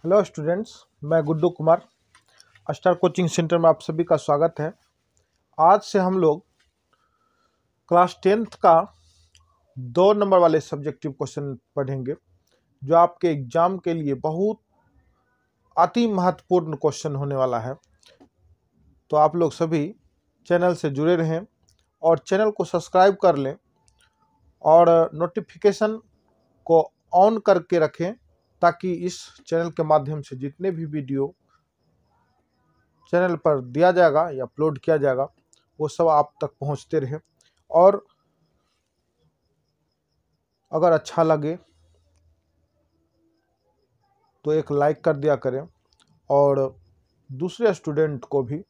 Hello students, मैं Guddu Kumar star coaching centre में आप सभी का स्वागत है। आज से हम लोग क्लास 10th का 2 नंबर वाले सब्जेक्टिव क्वेश्चन पढ़ेंगे, जो आपके एग्जाम के लिए बहुत अति महत्वपूर्ण क्वेश्चन होने वाला है। तो आप लोग सभी चैनल से जुड़े रहें और चैनल को सब्सक्राइब कर लें और नोटिफिकेशन को ऑन करके रखें, ताकि इस चैनल के माध्यम से जितने भी वीडियो चैनल पर दिया जाएगा या अपलोड किया जाएगा वो सब आप तक पहुंचते रहे। और अगर अच्छा लगे तो एक लाइक कर दिया करें और दूसरे स्टूडेंट को भी,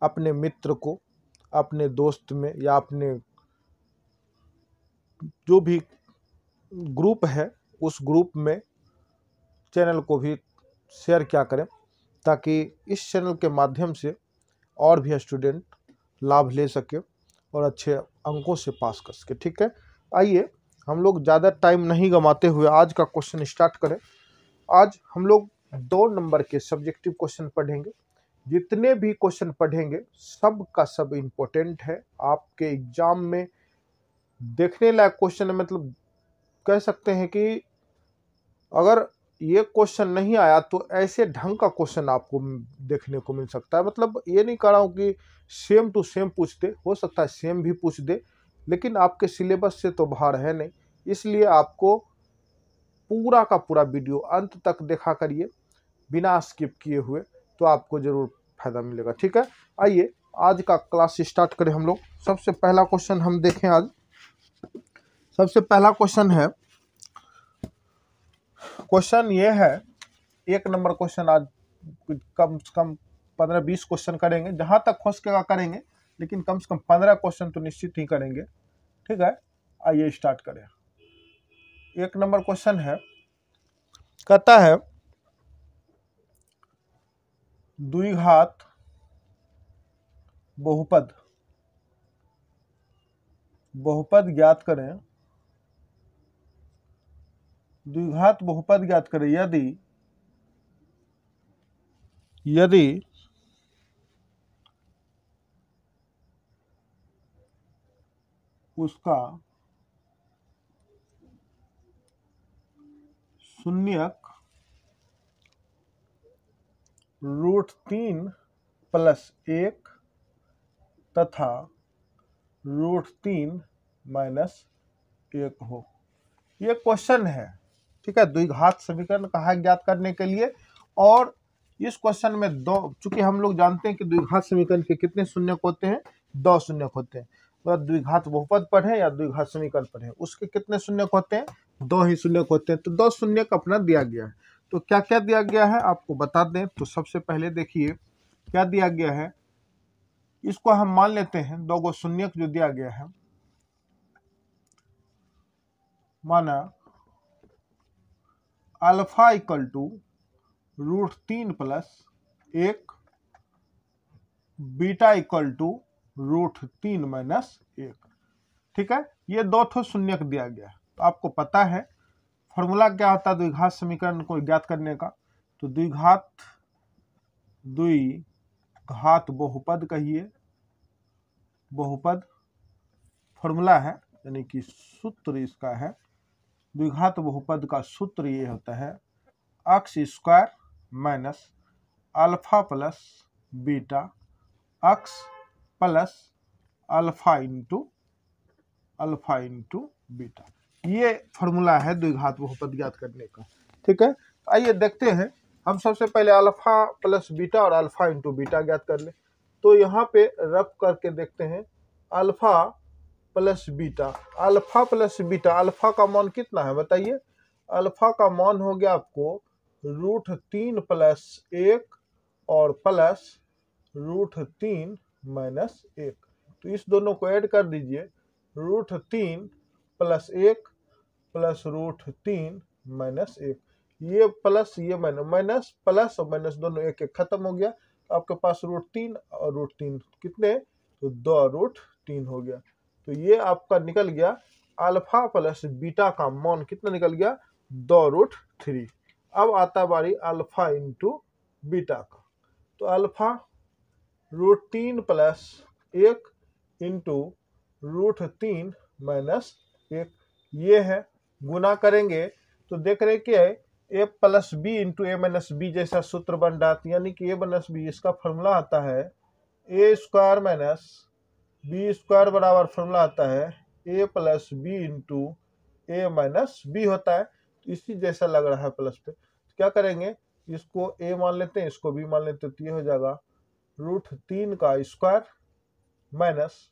अपने मित्र को, अपने दोस्त में या अपने जो भी ग्रुप है उस ग्रुप में चैनल को भी शेयर किया करें, ताकि इस चैनल के माध्यम से और भी स्टूडेंट लाभ ले सके और अच्छे अंकों से पास कर सके। ठीक है, आइए हम लोग ज़्यादा टाइम नहीं गंवाते हुए आज का क्वेश्चन स्टार्ट करें। आज हम लोग 2 नंबर के सब्जेक्टिव क्वेश्चन पढ़ेंगे। जितने भी क्वेश्चन पढ़ेंगे सब का सब इम्पोर्टेंट है, आपके एग्जाम में देखने लायक क्वेश्चन है। मतलब कह सकते हैं कि अगर ये क्वेश्चन नहीं आया तो ऐसे ढंग का क्वेश्चन आपको देखने को मिल सकता है। मतलब ये नहीं कह रहा हूँ कि सेम टू सेम पूछ दे, हो सकता है सेम भी पूछ दे, लेकिन आपके सिलेबस से तो बाहर है नहीं। इसलिए आपको पूरा का पूरा वीडियो अंत तक देखा करिए बिना स्किप किए हुए, तो आपको जरूर फायदा मिलेगा। ठीक है, आइए आज का क्लास स्टार्ट करें हम लोग। सबसे पहला क्वेश्चन हम देखें आज। सबसे पहला क्वेश्चन है, क्वेश्चन ये है 1 नंबर क्वेश्चन। आज कम से कम 15-20 क्वेश्चन करेंगे, जहां तक हो सकेगा करेंगे, लेकिन कम से कम 15 क्वेश्चन तो निश्चित ही करेंगे। ठीक है, आइए स्टार्ट करें। 1 नंबर क्वेश्चन है, कहता है द्विघात बहुपद ज्ञात करें। द्विघात बहुपद ज्ञात करें यदि उसका शून्यक √3 + 1 तथा √3 - 1 हो। ये क्वेश्चन है। ठीक है, द्विघात समीकरण कहा ज्ञात करने के लिए। और इस क्वेश्चन में चूंकि हम लोग जानते हैं कि द्विघात समीकरण के कितने शून्यक होते हैं, 2 शून्यक होते हैं। तो द्विघात बहुपद पढ़े या द्विघात समीकरण पढ़े, उसके कितने शून्यक होते हैं, 2 ही शून्यक होते हैं। तो 2 शून्यक अपना दिया गया है। तो क्या क्या दिया गया है आपको बता दें। तो सबसे पहले देखिए क्या दिया गया है। इसको हम मान लेते हैं 2 गो शून्यक जो दिया गया है, माना alpha equal to √3 + 1, beta equal to √3 - 1। ठीक है, ये 2 ठो शून्यक दिया गया है। तो आपको पता है फॉर्मूला क्या होता है द्विघात समीकरण को ज्ञात करने का। तो द्विघात बहुपद कहिए, बहुपद फॉर्मूला है, यानी कि सूत्र इसका है। द्विघात बहुपद का सूत्र ये होता है x² - alpha + beta x + alpha into beta. ये फॉर्मूला है द्विघात बहुपद ज्ञात करने का। ठीक है, आइए देखते हैं। हम सबसे पहले अल्फा + बीटा और अल्फा इंटू बीटा ज्ञात कर ले। तो यहाँ पे रफ करके देखते हैं। अल्फा + बीटा, अल्फा का मान कितना है बताइए। अल्फा का मान हो गया आपको √3 + 1 और प्लस √3 - 1। तो इस दोनों को ऐड कर दीजिए। √3 + 1 प्लस √3 - 1। ये प्लस ये माइनस, प्लस और माइनस दोनों एक एक खत्म हो गया। तो आपके पास √3 और √3 कितने, तो 2√3 हो गया। तो ये आपका निकल गया अल्फा + बीटा का मान कितना निकल गया, 2√3। अब आता बारी अल्फा इंटू बीटा का। तो अल्फा √3 प्लस 1 इंटू √3 माइनस 1, ये है। गुना करेंगे तो देख रहे कि ए प्लस बी इंटू ए माइनस बी जैसा सूत्र बन रहा है, यानी कि ए माइनस बी, इसका फॉर्मूला आता है ए स्क्वायर माइनस बी स्क्वायर बराबर फॉर्मूला आता है ए प्लस बी इंटू ए माइनस बी होता है। तो इसी जैसा लग रहा है प्लस पे, तो क्या करेंगे, इसको ए मान लेते हैं, इसको बी मान लेते हैं, तो ये हो जाएगा √3 का स्क्वायर माइनस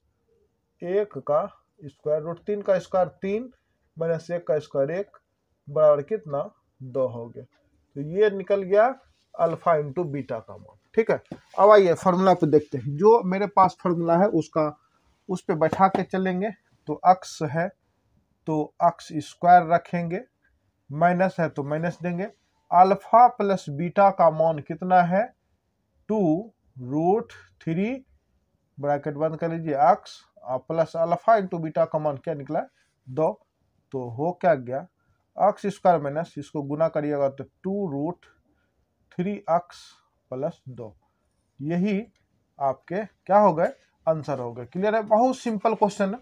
1 का स्क्वायर। √3 का स्क्वायर 3 माइनस 1 का स्क्वायर 1 बराबर कितना 2 हो गया। तो ये निकल गया अल्फा इंटू बीटा का मान। ठीक है, अब आइए फार्मूला पे देखते हैं। जो मेरे पास फार्मूला है उसका उस पे बैठा के चलेंगे। तो अक्स है तो अक्स स्क्वायर रखेंगे, माइनस है तो माइनस देंगे। अल्फा प्लस बीटा का मान कितना है 2√3 ब्रैकेट बंद कर लीजिए अक्स प्लस अल्फा इंटू बीटा का मान क्या निकला 2। तो हो क्या गया अक्स स्क्वायर माइनस इसको गुना करिएगा तो 2√3 अक्स प्लस 2। यही आपके क्या हो गए आंसर हो गए। क्लियर है, बहुत सिंपल क्वेश्चन है।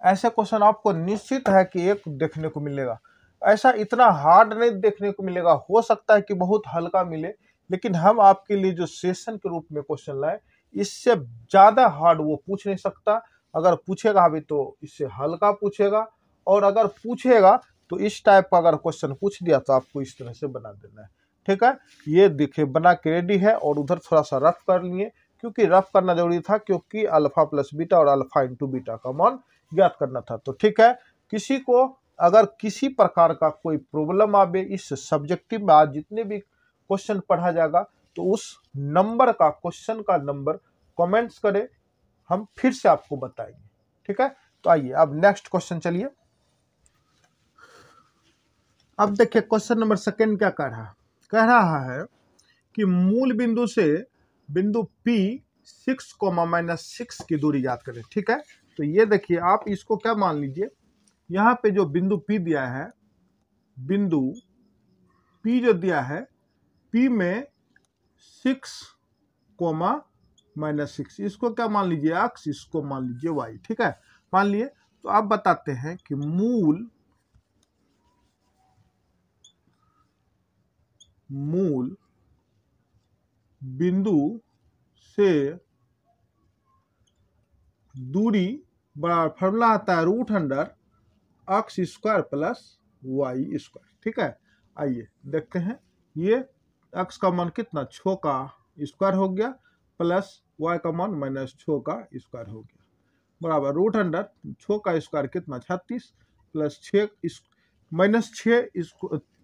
ऐसे क्वेश्चन आपको निश्चित है कि एक देखने को मिलेगा, ऐसा इतना हार्ड नहीं देखने को मिलेगा। हो सकता है कि बहुत हल्का मिले, लेकिन हम आपके लिए जो सेशन के रूप में क्वेश्चन लाए, इससे ज्यादा हार्ड वो पूछ नहीं सकता। अगर पूछेगा भी तो इससे हल्का पूछेगा, और अगर पूछेगा तो इस टाइप का अगर क्वेश्चन पूछ दिया तो आपको इस तरह से बना देना है। ठीक है, ये देखिए बना के रेडी है, और उधर थोड़ा सा रफ कर लिए, क्योंकि रफ करना जरूरी था, क्योंकि अल्फा प्लस बीटा और अल्फा इंटू बीटा का मान ज्ञात करना था। तो ठीक है, किसी को अगर किसी प्रकार का कोई प्रॉब्लम आवे इस सब्जेक्टिव में, आज जितने भी क्वेश्चन पढ़ा जाएगा, तो उस नंबर का क्वेश्चन का नंबर कमेंट्स करें, हम फिर से आपको बताएंगे। ठीक है, तो आइए अब नेक्स्ट क्वेश्चन चलिए। अब देखिए क्वेश्चन नंबर सेकंड क्या कह रहा है कि मूल बिंदु से बिंदु P 6, -6 की दूरी याद करें। ठीक है, तो ये देखिए आप इसको क्या मान लीजिए, यहाँ पे जो बिंदु P दिया है, बिंदु P जो दिया है, P में 6, -6, इसको क्या मान लीजिए अक्स, इसको मान लीजिए y। ठीक है, मान लिए। तो आप बताते हैं कि मूल बिंदु से दूरी बराबर फॉर्मूला आता है √x² प्लस y²। ठीक है, आइए देखते हैं। ये x का मान कितना 6 का स्क्वायर हो गया, प्लस y का मान -6 का स्क्वायर हो गया, बराबर √6 का स्क्वायर कितना 36, प्लस 6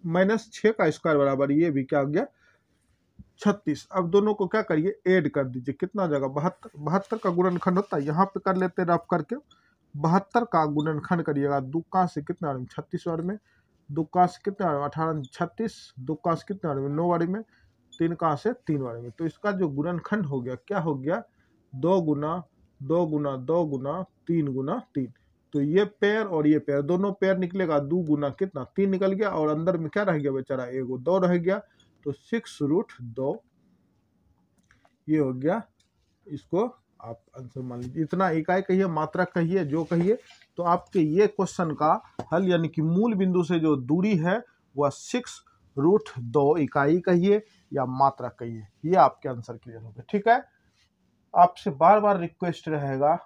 -6 का स्क्वायर बराबर ये भी क्या हो गया 36। अब दोनों को क्या करिए ऐड कर दीजिए, कितना जगह 72 का गुणनखंड होता है, यहाँ पे कर लेते हैं रफ करके। 72 का गुणनखंड करिएगा, 2 का से कितना 36 बार में, 2 का से कितना 18 36, 2 का से कितना 9 बार में, 3 का से 3 बार में। तो इसका जो गुणनखंड हो गया क्या हो गया 2 गुना 2 गुना 2 गुना 3 गुना 3। तो ये पेयर और ये पेयर दोनों पेयर निकलेगा, 2 गुना कितना 3 निकल गया, और अंदर में क्या रह गया बेचारा एगो 2 रह गया। तो 6√2 ये हो गया। इसको आप आंसर मान लीजिए। इतना इकाई कहिए, मात्रा कहिए, जो कहिए। तो आपके ये क्वेश्चन का हल, यानी कि मूल बिंदु से जो दूरी है वह 6√2 इकाई कहिए या मात्रा कहिए, ये आपके आंसर क्लियर हो गए। ठीक है, आपसे बार बार रिक्वेस्ट रहेगा,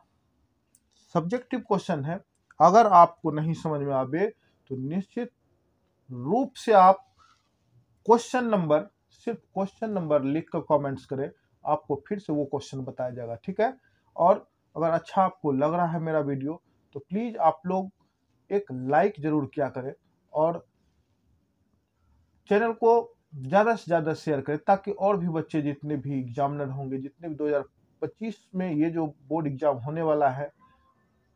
सब्जेक्टिव क्वेश्चन है, अगर आपको नहीं समझ में आवे तो निश्चित रूप से आप क्वेश्चन नंबर, सिर्फ क्वेश्चन नंबर लिख कर कमेंट्स करें, आपको फिर से वो क्वेश्चन बताया जाएगा। ठीक है, और अगर अच्छा आपको लग रहा है मेरा वीडियो तो प्लीज आप लोग एक लाइक जरूर किया करें, और चैनल को ज्यादा से ज्यादा शेयर करें, ताकि और भी बच्चे जितने भी एग्जामिनर होंगे, जितने भी 2025 में ये जो बोर्ड एग्जाम होने वाला है,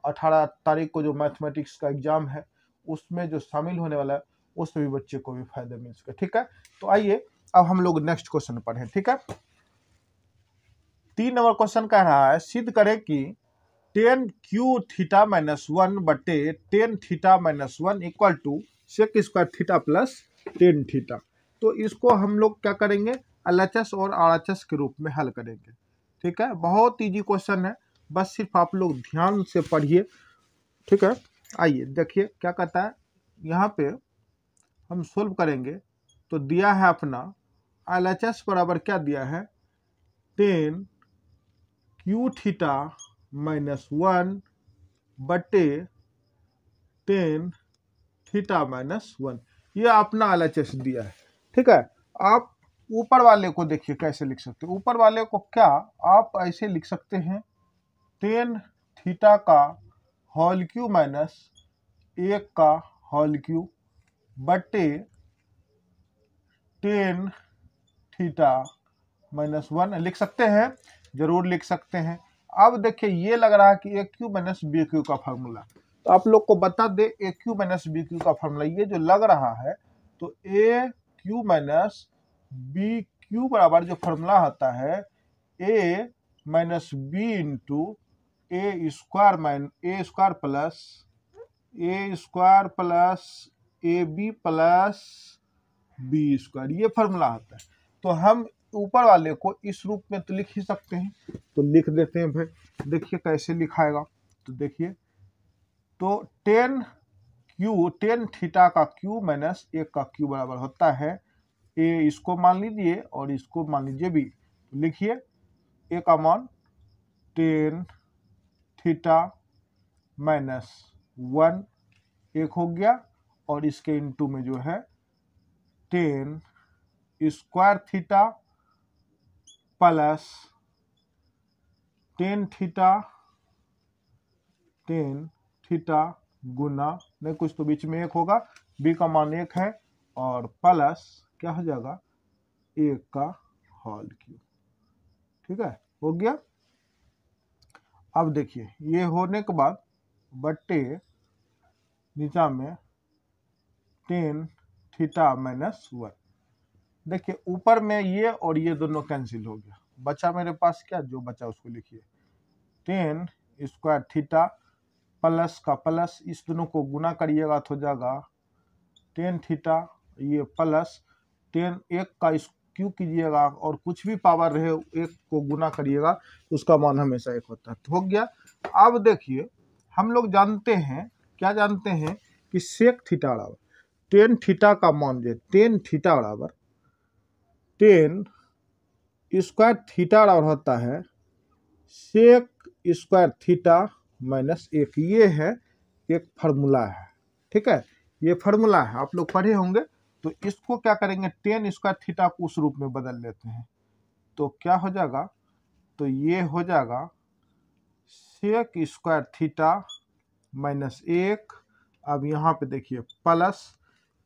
18 तारीख को जो मैथमेटिक्स का एग्जाम है उसमें जो शामिल होने वाला है, उस भी बच्चे को भी फायदा मिल सके। ठीक है, तो आइए अब हम लोग नेक्स्ट क्वेश्चन पढ़ें। ठीक है, 3 नंबर क्वेश्चन कह रहा है सिद्ध करें कि tan q थीटा -1 बटे tan theta -1 equal to sec² theta plus ten theta. तो इसको हम लोग क्या करेंगे, एलएचएस और आरएचएस के रूप में हल करेंगे। ठीक है, बहुत इजी क्वेश्चन है, बस सिर्फ आप लोग ध्यान से पढ़िए। ठीक है, आइए देखिए क्या कहता है। यहाँ पे हम सोल्व करेंगे तो दिया है अपना एलएचएस बराबर क्या दिया है, टेन क्यू थीटा माइनस 1 बटे टेन थीटा माइनस 1, ये अपना एलएचएस दिया है। ठीक है, आप ऊपर वाले को देखिए कैसे लिख सकते हैं। ऊपर वाले को क्या आप ऐसे लिख सकते हैं, टेन थीटा का होल क्यू माइनस 1 का होल क्यू बटे टेन थीटा माइनस 1 लिख सकते हैं, जरूर लिख सकते हैं। अब देखिए ये लग रहा है कि a cube minus b cube का फॉर्मूला, तो आप लोग को बता दे a cube minus b cube का फॉर्मूला ये जो लग रहा है, तो a cube minus b cube बराबर जो फॉर्मूला होता है a minus b into a square plus a b plus b square, ये फॉर्मूला होता है। तो हम ऊपर वाले को इस रूप में तो लिख ही सकते हैं, तो लिख देते हैं भाई। देखिए कैसे लिखाएगा, तो देखिए, तो टेन थीटा का क्यू माइनस 1 का क्यू बराबर होता है ए, इसको मान लीजिए और इसको मान लीजिए बी। तो लिखिए ए का मान टेन थीटा माइनस 1 एक हो गया, और इसके इनटू में जो है ten square theta plus ten theta गुना, नहीं कुछ तो बीच में एक होगा, बी का मान 1 है, और प्लस क्या हो जाएगा 1 का होल क्यूब। ठीक है, हो गया। अब देखिए ये होने के बाद बट्टे नीचा में टेन थीटा माइनस 1। देखिए ऊपर में ये और ये दोनों कैंसिल हो गया, बचा मेरे पास क्या, जो बचा उसको लिखिए, टेन स्क्वायर थीटा प्लस का प्लस, इस दोनों को गुना करिएगा तो हो जाएगा टेन थीटा, ये प्लस टेन, एक का क्यू कीजिएगा और कुछ भी पावर रहे एक को गुना करिएगा, उसका मान हमेशा एक होता है। तो हो गया। अब देखिए हम लोग जानते हैं, क्या जानते हैं कि सेक थीटा बराबर टेन थीटा का मान जो टेन थीटा बराबर टेन स्क्वायर थीटा बराबर होता है सेक स्क्वायर थीटा माइनस 1, ये है एक फार्मूला है। ठीक है, ये फार्मूला है, आप लोग पढ़े होंगे। तो इसको क्या करेंगे, टेन स्क्वायर थीटा को उस रूप में बदल लेते हैं, तो क्या हो जाएगा, तो ये हो जाएगा सेक स्क्वायर थीटा माइनस 1। अब यहाँ पे देखिए प्लस,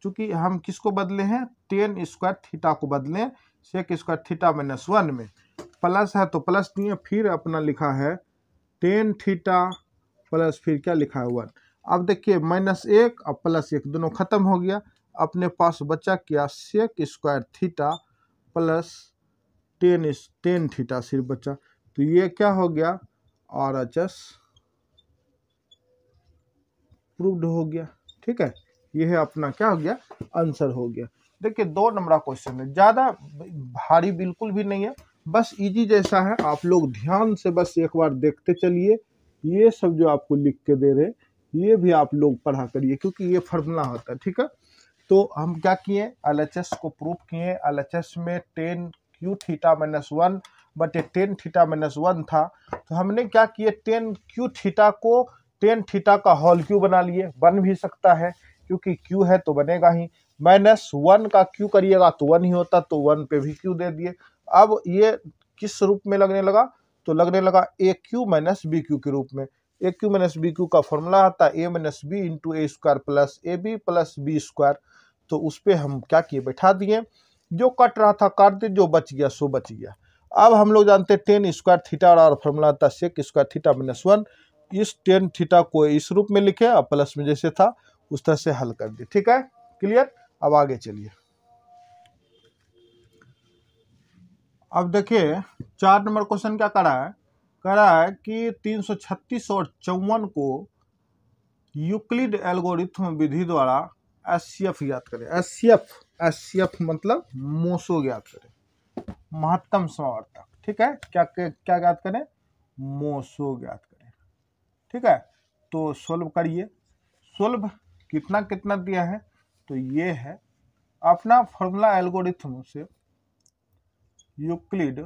चूंकि हम किसको बदले हैं, टेन स्क्वायर थीटा को बदले सेक स्क्वायर थीटा माइनस 1 में, प्लस है तो प्लस दिए, फिर अपना लिखा है टेन थीटा प्लस फिर क्या लिखा है 1। अब देखिए माइनस 1 और प्लस 1 दोनों खत्म हो गया, अपने पास बचा क्या sec square theta plus ten theta सिर्फ बचा, तो ये क्या हो गया आरएचएस प्रूव्ड हो गया। ठीक है, ये है अपना क्या हो गया, आंसर हो गया। देखिए 2 नंबर क्वेश्चन है, ज़्यादा भारी बिल्कुल भी नहीं है, बस इजी जैसा है। आप लोग ध्यान से बस एक बार देखते चलिए, ये सब जो आपको लिख के दे रहे ये भी आप लोग पढ़ा करिए, क्योंकि ये फार्मूला होता है। ठीक है, तो हम क्या किए, एलएचएस को प्रूफ किए। एलएचएस में टेन क्यू थीटा माइनस 1 बटे टेन थीटा माइनस 1 था, तो हमने क्या किए, टेन क्यू थीटा को टेन थीटा का होल क्यू बना लिए, बन भी सकता है क्योंकि क्यू है तो बनेगा ही, माइनस 1 का क्यू करिएगा तो 1 ही होता, तो 1 पे भी क्यू दे दिए। अब ये किस रूप में लगने लगा, तो लगने लगा a cube minus b cube के रूप में। A cube minus b cube का फॉर्मूला आता है a minus b into a square plus a b plus b square. तो उस पर हम क्या किए, बैठा दिए, जो कट रहा था काट दिए, जो बच गया सो बच गया। अब हम लोग जानते हैं टेन स्क्वायर थीटा और फॉर्मूला आता है सेक स्क्वायर थीटा माइनस 1। इस टेन थीटा को इस रूप में लिखे और प्लस में जैसे था उस तरह से हल कर दिए। ठीक है, क्लियर। अब आगे चलिए, अब देखिए 4 नंबर क्वेश्चन क्या कह रहा है कि 336 और 54 को यूक्लिड एल्गोरिथम विधि द्वारा एचसीएफ ज्ञात करें। एचसीएफ HCF मतलब मोसो ज्ञात करें, महत्तम समावर्तक। ठीक है, क्या क्या ज्ञात करें, मोसो ज्ञात करें। ठीक है, तो सोल्व करिए। सोल्व कितना कितना दिया है, तो ये है अपना फॉर्मूला एल्गोरिथम से यूक्लिड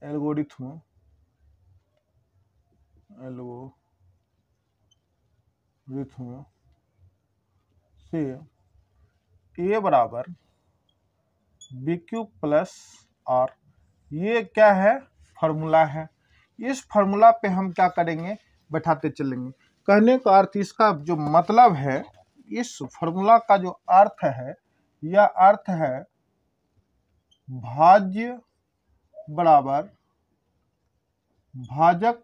एल्गोरिथम से ए बराबर बी क्यूब प्लस आर, ये क्या है, फार्मूला है। इस फार्मूला पे हम क्या करेंगे, बैठाते चलेंगे। कहने का अर्थ, इसका जो मतलब है, इस फार्मूला का जो अर्थ है, यह अर्थ है भाज्य बराबर भाजक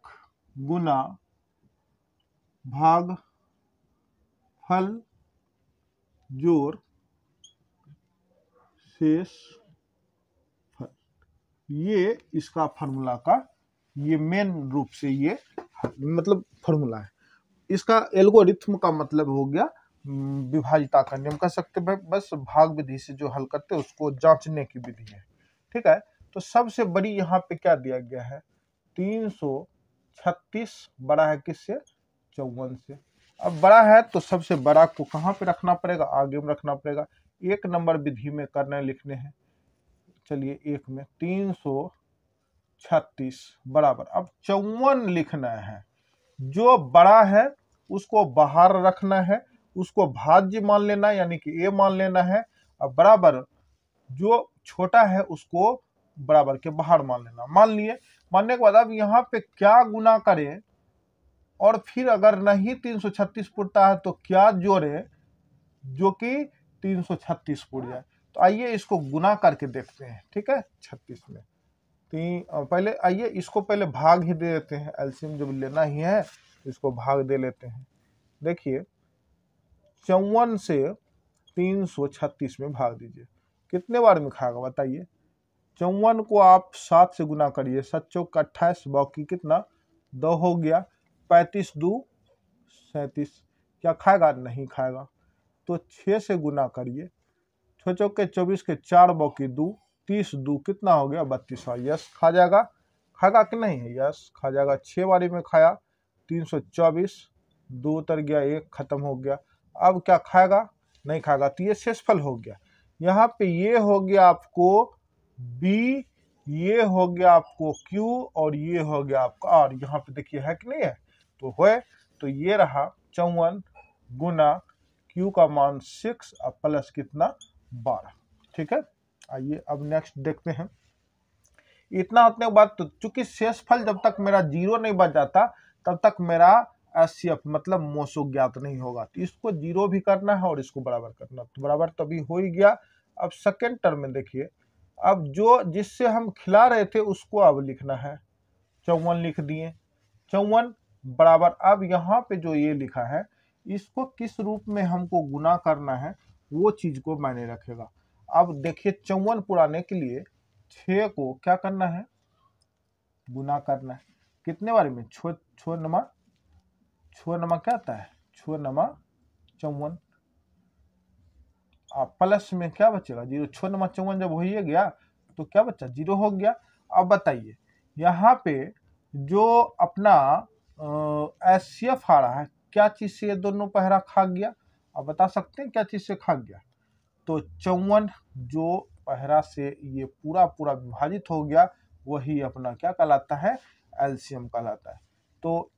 गुना भाग फल जोड़ शेष फल। ये इसका फार्मूला का ये मेन रूप से ये मतलब फार्मूला है। इसका एल्गोरिथम का मतलब हो गया विभाजिता का नियम, कह सकते हैं बस भाग विधि से जो हल करते हैं उसको जांचने की विधि है। ठीक है, तो सबसे बड़ी यहाँ पे क्या दिया गया है, 336 बड़ा है किससे, 54 से। अब बड़ा है तो सबसे बड़ा को कहाँ पे रखना पड़ेगा, आगे में रखना पड़ेगा। एक नंबर विधि में करने लिखने हैं, चलिए एक में 336 बराबर, अब 54 लिखना है। जो बड़ा है उसको बाहर रखना है, उसको भाज्य मान लेना यानी कि ए मान लेना है, और बराबर जो छोटा है उसको बराबर के बाहर मान लेना। मान लिए, मानने के बाद अब यहाँ पे क्या गुना करें, और फिर अगर नहीं 336 पुरता है तो क्या जोड़े जो कि 336 पुर जाए। तो आइए इसको गुना करके देखते हैं। ठीक है, 36 में पहले आइए इसको पहले भाग ही दे देते हैं, एलसीएम जब लेना ही है इसको भाग दे लेते हैं। देखिए 54 से 336 में भाग दीजिए, कितने बार में खाएगा बताइए। 54 को आप 7 से गुना करिए, 7 चौक 28, बाकी कितना 2 हो गया, 35 2 37, क्या खाएगा, नहीं खाएगा। तो 6 से गुना करिए, 6 चौक के 24 के 4 बाकी 2, 30 2 कितना हो गया 32। यस खा जाएगा, खाएगा कि नहीं है, यस खा जाएगा। 6 बारी में खाया, 324, 2 उतर गया, 1 खत्म हो गया। अब क्या खाएगा, नहीं खाएगा, तो ये शेषफल हो गया। यहाँ पे ये हो गया आपको बी, ये हो गया आपको क्यू, और ये हो गया आपका आर। यहाँ पे देखिए है कि नहीं है, तो है, तो ये रहा 54 गुना क्यू का मान 6 और प्लस कितना 12। ठीक है, आइए अब नेक्स्ट देखते हैं। इतना होने के बाद तो चूंकि शेषफल जब तक मेरा 0 नहीं बच जाता तब तक मेरा HCF मतलब मोसो ज्ञात नहीं होगा। तो इसको 0 भी करना है और इसको बराबर करना, तो बराबर तो अभी हो ही गया। अब सेकेंड टर्म में देखिए, अब जो जिससे हम खिला रहे थे उसको अब लिखना है, 54 लिख दिए, 54 बराबर, अब यहाँ पे जो ये लिखा है इसको किस रूप में हमको गुना करना है वो चीज को मायने रखेगा। अब देखिए 54 पुराने के लिए 6 को क्या करना है, गुना करना है, कितने बार में, छो नमा क्या आता है, 6 नमा 54, प्लस में क्या बचेगा 0, 6 नमा 54 जब हो ही गया तो क्या बचा 0 हो गया। अब बताइए यहाँ पे जो अपना HCF आ रहा है, क्या चीज से ये दोनों पहरा खा गया, अब बता सकते हैं क्या चीज से खा गया, तो 54 जो पहरा से ये पूरा पूरा विभाजित हो गया वही अपना क्या कहलाता है, एलसीएम कहलाता है। तो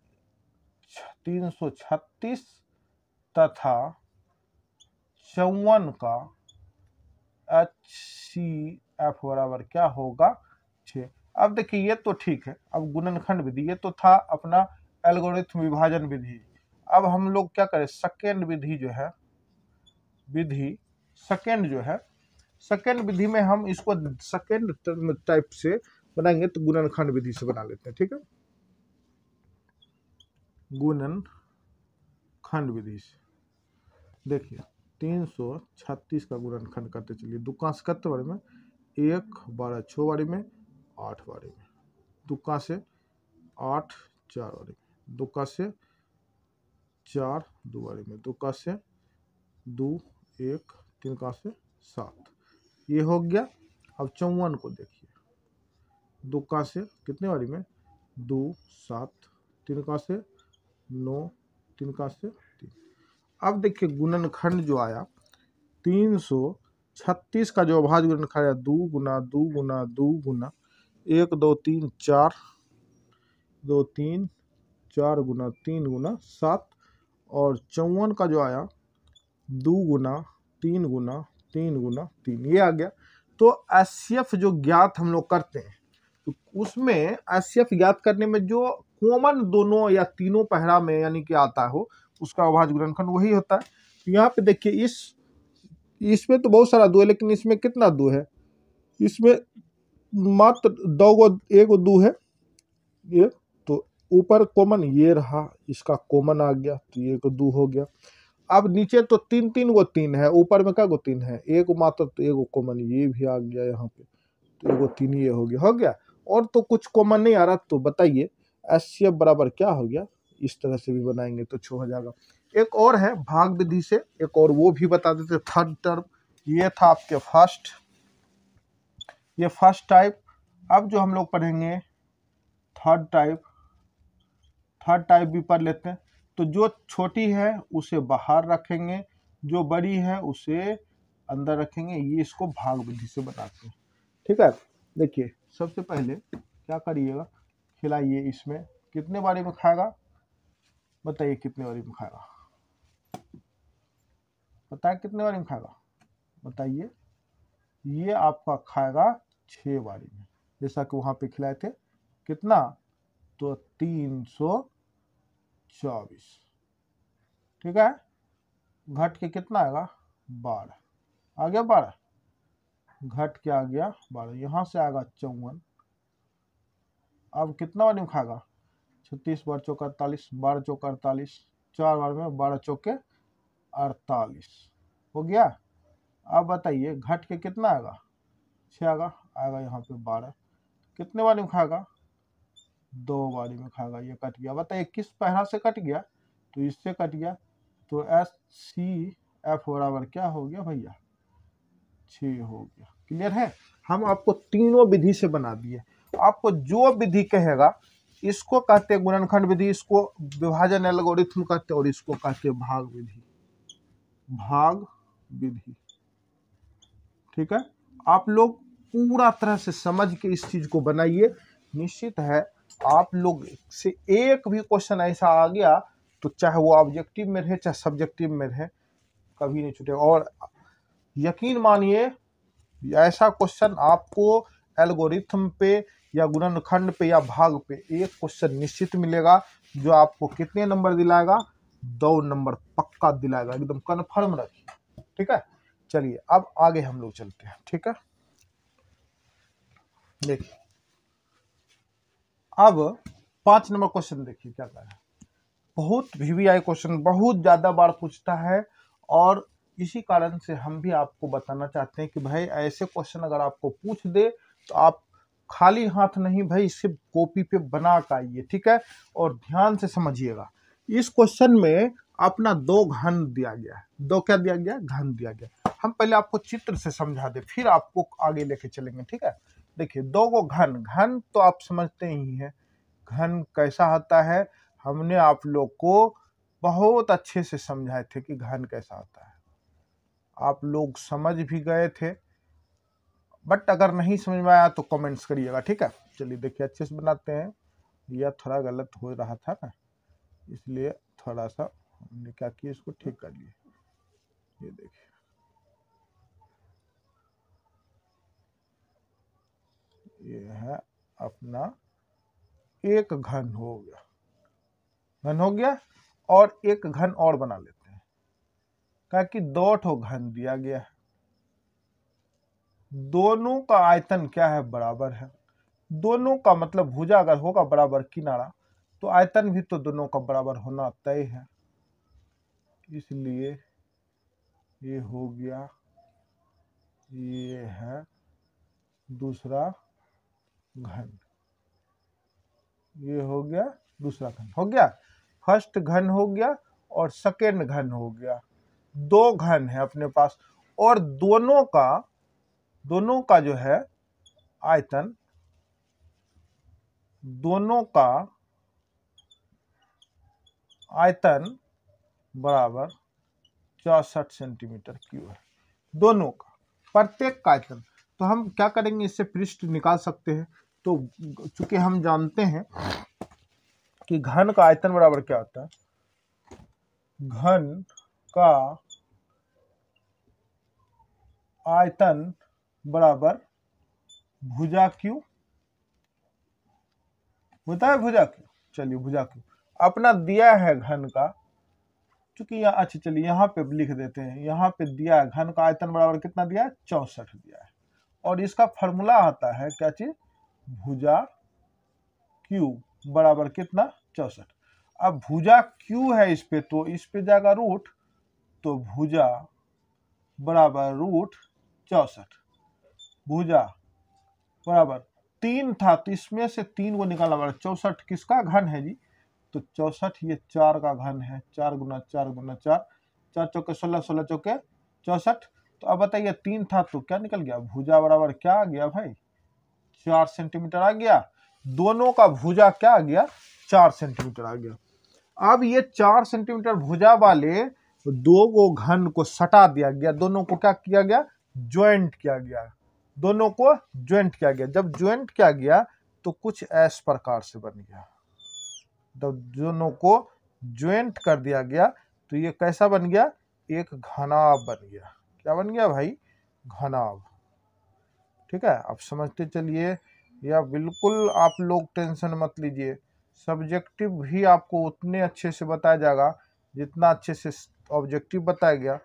336 तथा 54 का HCF बराबर क्या होगा 6। अब देखिए ये तो ठीक है, अब गुणनखंड विधि ये तो था अपना एल्गोरिथम विभाजन विधि। अब हम लोग क्या करें, सेकेंड विधि जो है, विधि सेकेंड जो है, सेकेंड विधि में हम इसको सेकेंड टाइप से बनाएंगे, तो गुणनखंड विधि से बना लेते हैं। ठीक है, गुणनखंड विधि से देखिए 336 का गुणनखंड करते चलिए, दुक्का से कितने बारी में, 1 12 6 बारी में, 8 बारी में, दुक्का से 8 4 बारी में, दुक्का से 4 2 बारी में, दुक्का से 2 1 3 का से 7, ये हो गया। अब 54 को देखिए, 2 का से कितने बारी में 2 7, 3 का से 9, 3 का से 3। अब देखिए गुणनखंड जो आया 336 का जो अभाज्य गुणनखंड आया 2 गुना 2 गुना 2 गुना 1 2 3 4 2 3 4 गुना 3 गुना 7, और 54 का जो आया 2 गुना 3 गुना 3 गुना 3, ये आ गया। तो एचसीएफ जो ज्ञात हम लोग करते हैं, तो उसमें एचसीएफ ज्ञात करने में जो कॉमन दोनों या तीनों पहरा में यानी कि आता हो, उसका अभाज्य गुणनखंड वही होता है। तो यहाँ पे देखिए इसमें तो बहुत सारा 2 है, लेकिन इसमें कितना 2 है, इसमें मात्र 2 गो, 1 गो 2 है ये, तो ऊपर कॉमन ये रहा, इसका कॉमन आ गया, तो ये को 2 हो गया। अब नीचे तो 3 गो 3 है, ऊपर में क्या गो 3 है, एक मात्र, तो एगो कॉमन ये भी आ गया यहाँ पे, तो एगो 3 ये हो गया। और तो कुछ कॉमन नहीं आ रहा, तो बताइए एचसीएफ बराबर क्या हो गया। इस तरह से भी बनाएंगे तो छो हो जाएगा। एक और है भाग विधि से, एक और वो भी बता देते। थर्ड टर्म ये था आपके फर्स्ट, ये फर्स्ट टाइप। अब जो हम लोग पढ़ेंगे थर्ड टाइप भी पढ़ लेते हैं। तो जो छोटी है उसे बाहर रखेंगे, जो बड़ी है उसे अंदर रखेंगे, ये इसको भाग विधि से बनाते हैं। ठीक है, देखिए सबसे पहले क्या करिएगा, खिलाइए। इसमें कितने बारी में खाएगा, बताइए कितने बारी में खाएगा, बताइए कितने बारी में खाएगा, बताइए। ये आपका खाएगा 6 बारी में, जैसा कि वहां पे खिलाए थे। कितना, तो 324। ठीक है, घट के कितना आएगा 12, आ गया 12, घट के आ गया 12, यहाँ से आएगा 54। अब कितना बार में खाएगा, 36 बार चौका 48, 12 चौका 48, 4 बार में 12 चौके 48 हो गया। अब बताइए घट के कितना आएगा 6 आएगा यहाँ पे 12, कितने बार में खाएगा 2 बारी में खाएगा, ये कट गया। बताइए किस पहरा से कट गया, तो इससे कट गया। तो एचसीएफ बराबर क्या हो गया भैया, 6 हो गया। क्लियर है, हम आपको तीनों विधि से बना दिए। आपको जो विधि कहेगा, इसको कहते हैं गुणनखंड विधि, इसको विभाजन एल्गोरिथम कहते हैं, और इसको कहते हैं भाग विधि, भाग विधि। ठीक है, आप लोग पूरा तरह से समझ के इस चीज को बनाइए। निश्चित है आप लोग से एक भी क्वेश्चन ऐसा आ गया, तो चाहे वो ऑब्जेक्टिव में रहे चाहे सब्जेक्टिव में रहे, कभी नहीं छूटेगा। और यकीन मानिए ऐसा क्वेश्चन आपको एल्गोरिथम पे या गुणनखंड पे या भाग पे एक क्वेश्चन निश्चित मिलेगा, जो आपको कितने नंबर दिलाएगा, 2 नंबर पक्का दिलाएगा, एकदम कन्फर्म रखिए। ठीक है, चलिए अब आगे हम लोग चलते हैं। ठीक है, देखिए अब 5 नंबर क्वेश्चन देखिए क्या कह रहा है। बहुत वीवीआई क्वेश्चन बहुत ज्यादा बार पूछता है, और इसी कारण से हम भी आपको बताना चाहते हैं कि भाई ऐसे क्वेश्चन अगर आपको पूछ दे तो आप खाली हाथ नहीं भाई, सिर्फ कॉपी पे बना के आइए। ठीक है, और ध्यान से समझिएगा। इस क्वेश्चन में अपना 2 घन दिया गया है, 2 क्या दिया गया, घन दिया गया। हम पहले आपको चित्र से समझा दे, फिर आपको आगे लेके चलेंगे। ठीक है, देखिए 2 गो घन, घन तो आप समझते ही हैं घन कैसा होता है, हमने आप लोग को बहुत अच्छे से समझाए थे कि घन कैसा होता है, आप लोग समझ भी गए थे। बट अगर नहीं समझ में आया तो कमेंट्स करिएगा। ठीक है, चलिए देखिए अच्छे से बनाते हैं। यह थोड़ा गलत हो रहा था ना, इसलिए थोड़ा सा हमने क्या किया, इसको ठीक कर लिए। ये देखिए, ये है अपना एक घन हो गया, घन हो गया। और एक घन और बना लेते हैं, क्या कि 2 ठो घन दिया गया है, दोनों का आयतन क्या है, बराबर है। दोनों का मतलब भुजा अगर होगा बराबर किनारा, तो आयतन भी तो दोनों का बराबर होना तय है, इसलिए ये हो गया, ये है दूसरा घन, ये हो गया दूसरा घन, हो गया। फर्स्ट घन हो गया और सेकेंड घन हो गया। दो घन है अपने पास, और दोनों का जो है आयतन, दोनों का आयतन बराबर 64 सेंटीमीटर क्यूब है, दोनों का, प्रत्येक का आयतन। तो हम क्या करेंगे, इससे पृष्ठ निकाल सकते हैं। तो चूंकि हम जानते हैं कि घन का आयतन बराबर क्या होता है, घन का आयतन बराबर भुजा क्यू होता है, भुजा क्यू। चलिए भुजा क्यू अपना दिया है घन का, चूंकि यहाँ, अच्छा चलिए यहाँ पे लिख देते हैं, यहाँ पे दिया है घन का आयतन बराबर कितना दिया है, 64 दिया है। और इसका फॉर्मूला आता है क्या चीज, भुजा क्यू बराबर कितना, 64। अब भुजा क्यू है इस पे, तो इस पे जाएगा रूट, तो भुजा बराबर रूट 64, भुजा बराबर 3 था, तो इसमें से 3 को निकालना पड़ा। 64 किसका घन है जी, तो 64 ये 4 का घन है, 4 गुना 4 गुना 4, 4 चौके 16, 16 चौके 64। तो अब बताइए 3 था तो क्या निकल गया, भुजा बराबर क्या आ गया भाई, 4 सेंटीमीटर आ गया। दोनों का भुजा क्या आ गया, 4 सेंटीमीटर आ गया। अब ये 4 सेंटीमीटर भुजा वाले दो को घन को सटा दिया गया, दोनों को क्या किया गया, ज्वाइंट किया गया, दोनों को ज्वाइंट किया गया। जब ज्वाइंट किया गया तो कुछ इस प्रकार से बन गया, जब दोनों को ज्वाइंट कर दिया गया तो ये कैसा बन गया, एक घनाभ बन गया। क्या बन गया भाई, घनाभ। ठीक है, आप समझते चलिए, या बिल्कुल आप लोग टेंशन मत लीजिए, सब्जेक्टिव भी आपको उतने अच्छे से बताया जाएगा जितना अच्छे से ऑब्जेक्टिव बताया गया।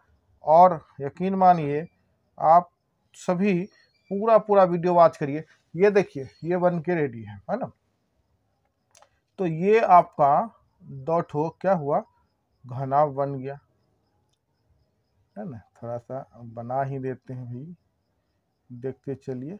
और यकीन मानिए आप सभी पूरा वीडियो वॉच करिए। ये देखिए ये बन के रेडी है ना। तो ये आपका डॉट हो क्या हुआ, घनाभ बन गया है ना। थोड़ा सा बना ही देते हैं भाई, देखते चलिए।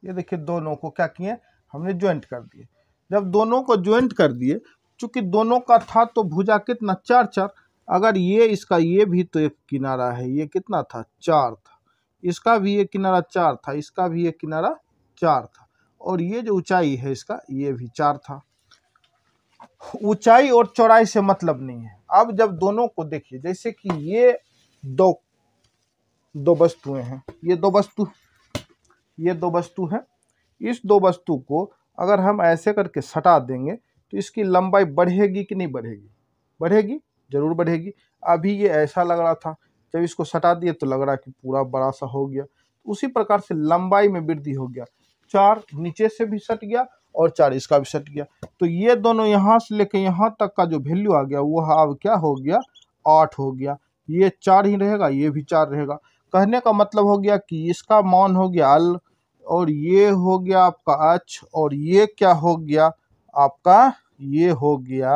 ये देखिए दोनों को क्या किए, हमने ज्वाइंट कर दिए। जब दोनों को ज्वाइंट कर दिए, चूंकि दोनों का था तो भुजा कितना, 4 4। अगर ये इसका ये भी तो एक किनारा है, ये कितना था, 4 था। इसका भी एक किनारा 4 था, इसका भी एक किनारा 4 था। और ये जो ऊंचाई है इसका, ये भी 4 था। ऊंचाई और चौड़ाई से मतलब नहीं है। अब जब दोनों को देखिए, जैसे कि ये दो वस्तुएं हैं, ये दो वस्तु है। इस दो वस्तु को अगर हम ऐसे करके सटा देंगे तो इसकी लंबाई बढ़ेगी कि नहीं बढ़ेगी, बढ़ेगी, जरूर बढ़ेगी। अभी ये ऐसा लग रहा था, जब इसको सटा दिए तो लग रहा कि पूरा बड़ा सा हो गया। उसी प्रकार से लंबाई में वृद्धि हो गया, 4 नीचे से भी सट गया और 4 इसका भी सट गया। तो ये दोनों यहाँ से लेके यहाँ तक का जो वैल्यू आ गया वो अब क्या हो गया, 8 हो गया। ये 4 ही रहेगा, ये भी 4 रहेगा। कहने का मतलब हो गया कि इसका मान हो गया l, और ये हो गया आपका h, और ये क्या हो गया आपका, ये हो गया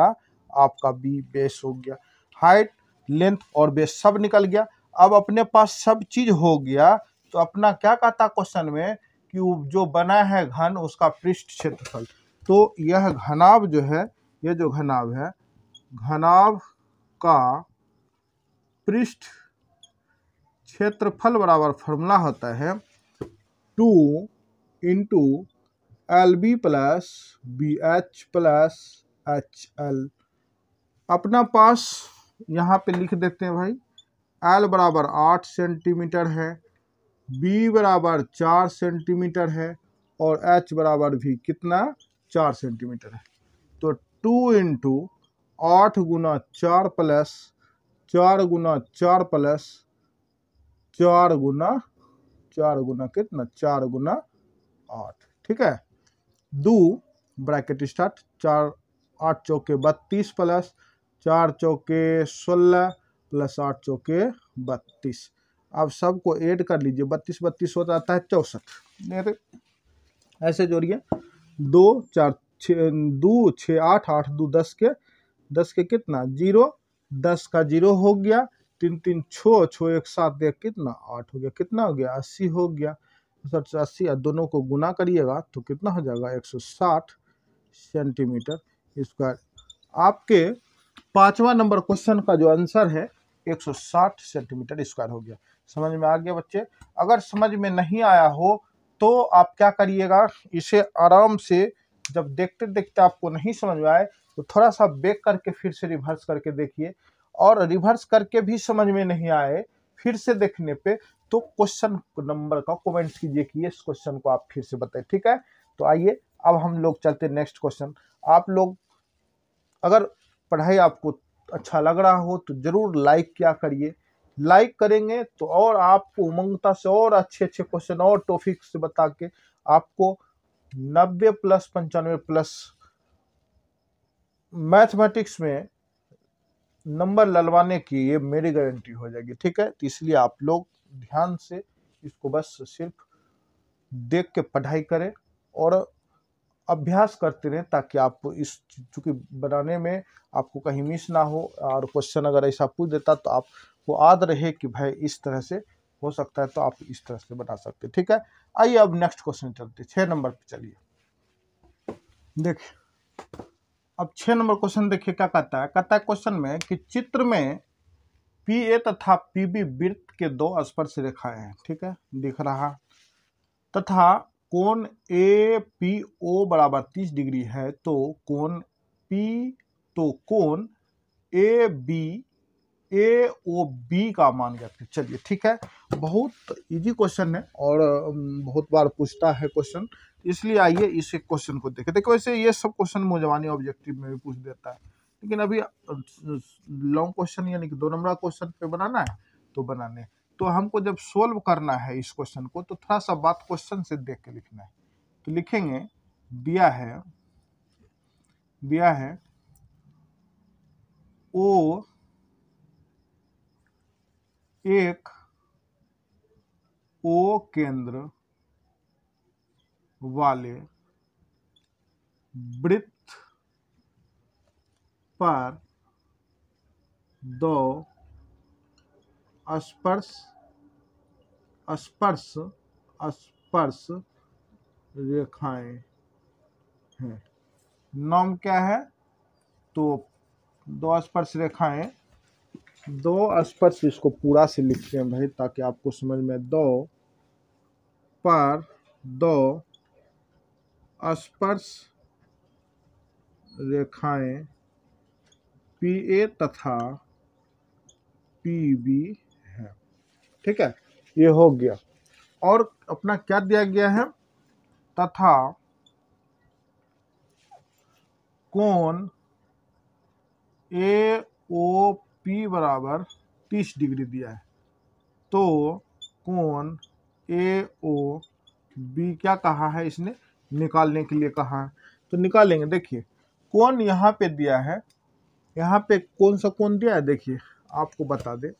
आपका b, बेस हो गया। हाइट, लेंथ और बेस सब निकल गया। अब अपने पास सब चीज हो गया, तो अपना क्या कहता क्वेश्चन में कि जो बना है घन उसका पृष्ठ क्षेत्रफल। तो यह घनाभ जो है, ये जो घनाभ है, घनाभ का पृष्ठ क्षेत्रफल बराबर फॉर्मूला होता है 2 into LB plus BH plus HL। अपना पास यहाँ पे लिख देते हैं भाई, L बराबर 8 सेंटीमीटर है, B बराबर 4 सेंटीमीटर है, और H बराबर भी कितना, 4 सेंटीमीटर है। तो 2 इंटू 8 गुना 4 प्लस 4 गुना 4 प्लस 4 गुना कितना, 4 गुना 8। ठीक है, 2 ब्रैकेट स्टार्ट, 4 8 चौके 32 प्लस 4 चौके 16 प्लस 8 चौके 32। अब सबको ऐड कर लीजिए, 32 32 हो जाता है 64। ऐसे जोड़िए, 2 4 6 2 6 8 8 2 10 के कितना 0, 10 का 0 हो गया, 3 3 6 6 1 7 देख कितना 8 हो गया। कितना हो गया, 80 हो गया। 80, दोनों को गुना करिएगा तो कितना हो जाएगा, 160 सेंटीमीटर स्क्वायर। आपके 5वां नंबर क्वेश्चन का जो आंसर है 160 सेंटीमीटर स्क्वायर हो गया। समझ में आ गया बच्चे? अगर समझ में नहीं आया हो तो आप क्या करिएगा, इसे आराम से जब देखते देखते आपको नहीं समझ में आए तो थोड़ा सा बैक करके फिर से रिवर्स करके देखिए, और रिवर्स करके भी समझ में नहीं आए फिर से देखने पे तो क्वेश्चन नंबर का कमेंट कीजिए कि इस क्वेश्चन को आप फिर से बताएं, ठीक है? तो आइए अब हम लोग चलते नेक्स्ट क्वेश्चन। आप लोग अगर पढ़ाई आपको अच्छा लग रहा हो तो जरूर लाइक क्या करिए, लाइक करेंगे तो और आपको उमंगता से और अच्छे अच्छे क्वेश्चन और टॉपिक से बता के आपको 90 प्लस 95 प्लस मैथमेटिक्स में नंबर ललवाने की ये मेरी गारंटी हो जाएगी, ठीक है? तो इसलिए आप लोग ध्यान से इसको बस सिर्फ देख के पढ़ाई करें और अभ्यास करते रहें, ताकि आप इस चूंकि बनाने में आपको कहीं मिस ना हो, और क्वेश्चन अगर ऐसा पूछ देता तो आपको याद रहे कि भाई इस तरह से हो सकता है, तो आप इस तरह से बना सकते हैं, ठीक है? आइए अब नेक्स्ट क्वेश्चन चलते, 6 नंबर पे चलिए। देखिए अब 6 नंबर क्वेश्चन देखिए क्या कहता है। कहता है क्वेश्चन में कि चित्र में पी ए तथा पी बी वृत्त के दो स्पर्श रेखाएं हैं, ठीक है, दिख रहा, तथा कोण ए पी ओ बराबर 30 डिग्री है, तो कोण A B A O B का मान ज्ञात करें। चलिए ठीक है, बहुत इजी क्वेश्चन है और बहुत बार पूछता है क्वेश्चन, इसलिए आइए इस क्वेश्चन को देखें। देखो वैसे ये सब क्वेश्चन मौजवानी ऑब्जेक्टिव में भी पूछ देता है, लेकिन अभी लॉन्ग क्वेश्चन यानी कि 2 नंबर क्वेश्चन पे बनाना है तो बनाने, तो हमको जब सोल्व करना है इस क्वेश्चन को तो थोड़ा सा बात क्वेश्चन से देख के लिखना है। तो लिखेंगे, दिया है ओ एक ओ केंद्र वाले वृत्त पर दो स्पर्श रेखाएं हैं। नाम क्या है? तो दो स्पर्श रेखाएं, दो स्पर्श, इसको पूरा से लिखते हैं भाई ताकि आपको समझ में, दो स्पर्श रेखाएं पी ए तथा पी बी है, ठीक है, ये हो गया। और अपना क्या दिया गया है? तथा कोण ए ओ पी बराबर 30 डिग्री दिया है, तो कोण ए ओ बी क्या कहा है इसने? निकालने के लिए कहा है, तो निकालेंगे। देखिए कोण यहाँ पे दिया है, यहाँ पे कौन सा कोण दिया है, देखिए आपको बता दे,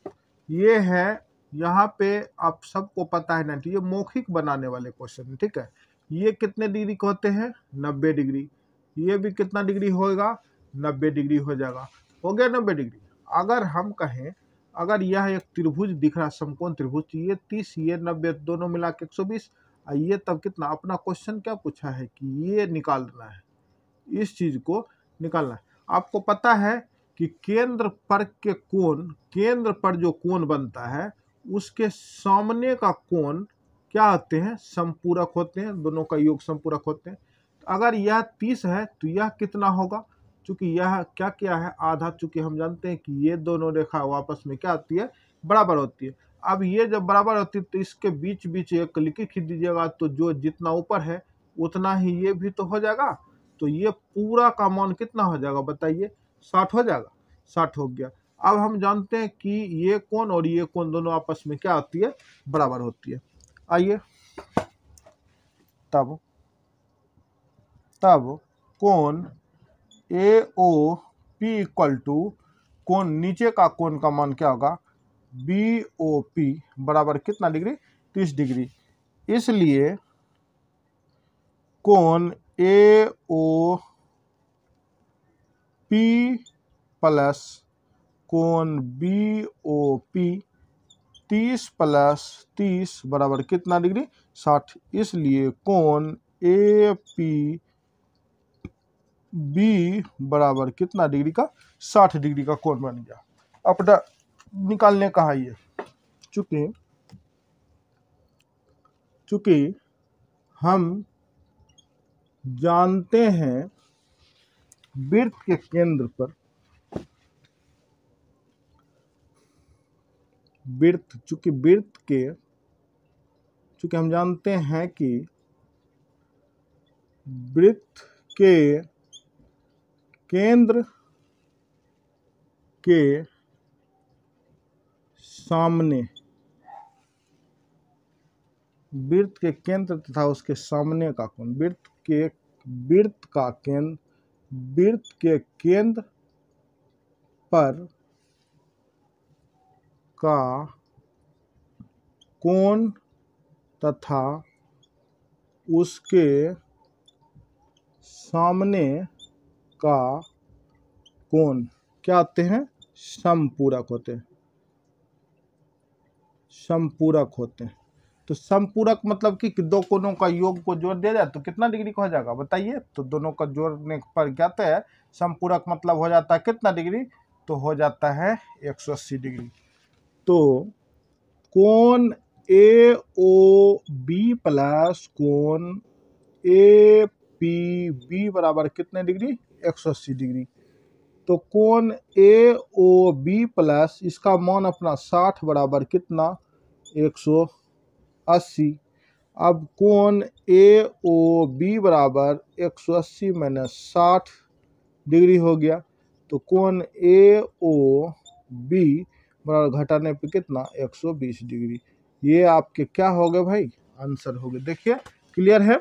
ये है यहाँ पे, आप सबको पता है 90, ये मौखिक बनाने वाले क्वेश्चन है, ठीक है। ये कितने डिग्री के होते हैं? 90 डिग्री। ये भी कितना डिग्री होगा? 90 डिग्री हो जाएगा, हो गया 90 डिग्री। अगर हम कहें, अगर यह एक त्रिभुज दिख रहा, समकोण त्रिभुज, ये 30, ये 90, दोनों मिला के 120, ये तब कितना? अपना क्वेश्चन क्या पूछा है कि ये निकालना है, इस चीज को निकालना है। आपको पता है कि केंद्र पर के कोण, केंद्र पर जो कोण बनता है उसके सामने का कोण क्या होते हैं? समपूरक होते हैं, दोनों का योग समपूरक होते हैं। अगर यह 30 है तो यह कितना होगा? चूंकि यह क्या है? आधा। चूंकि हम जानते हैं कि ये दोनों रेखा आपस में क्या होती है? बराबर होती है। अब ये जब बराबर होती है तो इसके बीच बीच एक लिखित खींच दीजिएगा, तो जो जितना ऊपर है उतना ही ये भी तो हो जाएगा, तो ये पूरा का मान कितना हो जाएगा बताइए? 60 हो जाएगा, 60 हो गया। अब हम जानते हैं कि ये कोण और ये कोण दोनों आपस में क्या होती है? बराबर होती है। आइए तब कोण ए ओ पी इक्वल टू कोण, नीचे का कोण का मान क्या होगा? बी ओ पी बराबर कितना डिग्री? 30 डिग्री। इसलिए कोण ए ओ पी प्लस कोण बी ओ पी 30 प्लस 30 बराबर कितना डिग्री? 60। इसलिए कोण ए पी बी बराबर कितना डिग्री का, 60 डिग्री का कोण बन गया। अपना निकालने का है ये, चूंकि हम जानते हैं वृत्त के केंद्र पर चूंकि हम जानते हैं कि वृत्त के केंद्र के सामने, वृत्त के केंद्र तथा उसके सामने का कोण, वृत्त के केंद्र पर का कोण तथा उसके सामने का कोण क्या आते हैं, समपूरक होते हैं। तो समपूरक मतलब कि दो कोणों का योग को जोड़ दिया जाए तो कितना डिग्री का हो जाएगा बताइए। तो दोनों का जोड़ने पर क्या होता है, समपूरक मतलब हो जाता है कितना डिग्री, तो हो जाता है 180 डिग्री। तो कोण AOB प्लस कोण APB बराबर कितने डिग्री, 180 डिग्री। तो कोण AOB प्लस इसका मान अपना 60 बराबर कितना, 180। अब कोण AOB बराबर 180 माइनस 60 डिग्री हो गया। तो कोण AOB बराबर घटाने पे कितना, 120 डिग्री। ये आपके क्या हो गए भाई, आंसर हो गए। देखिए क्लियर है,